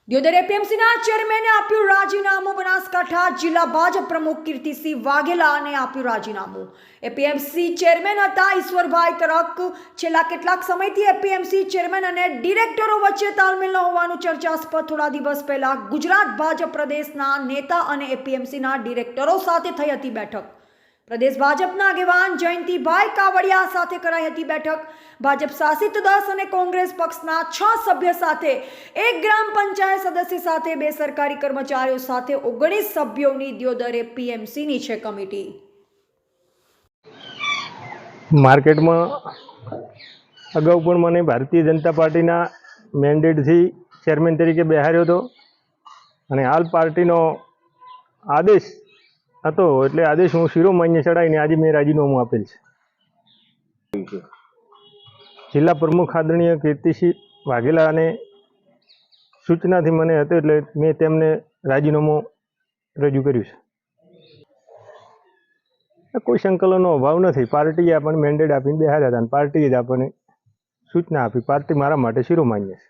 દિયોદર એપીએમસીના ચેરમેને આપ્યું રાજીનામું. બનાસકાંઠા જિલ્લા ભાજપ પ્રમુખ કીર્તિસિંહ વાઘેલાને આપ્યું રાજીનામું. એપીએમસી ચેરમેન હતા ઈશ્વરભાઈ તરક. છેલ્લા કેટલાક સમયથી એપીએમસી ચેરમેન અને ડિરેક્ટરો વચ્ચે તાલમેલ ન હોવાનું ચર્ચાસ્પદ. થોડા દિવસ પહેલા ગુજરાત ભાજપ પ્રદેશના નેતા અને એપીએમસીના ડિરેક્ટરો સાથે થઈ હતી બેઠક. પ્રદેશ ભાજપના આગેવાન જયંતિભાઈ કાવડિયા સાથે કરાઈ હતી બેઠક. ભાજપ શાસિત 10 અને કોંગ્રેસ પક્ષના 6 સભ્ય સાથે એક ગ્રામ પંચાયત સદસ્ય સાથે 2 સરકારી કર્મચારીઓ સાથે 19 સભ્યોની દિયોદર એપીએમસીની છે કમિટી. માર્કેટમાં અગાઉ પણ મને ભારતીય જનતા પાર્ટીના મેન્ડેટથી ચેરમેન તરીકે બેહાર્યો હતો અને હાલ પાર્ટીનો આદેશ હતો એટલે આદેશ હું શિરોમાન્ય ચડાવીને આજે મેં રાજીનામું આપેલ છે. જિલ્લા પ્રમુખ આદરણીય કીર્તિસિંહ વાઘેલાને સૂચનાથી મને હતો એટલે મેં તેમને રાજીનામું રજૂ કર્યું છે. કોઈ સંકલનનો અભાવ નથી. પાર્ટીએ આપણને મેન્ડેટ આપીને બેહાર્યા હતા અને પાર્ટીએ જ આપણને સૂચના આપી. પાર્ટી મારા માટે શિરોમાન્ય છે.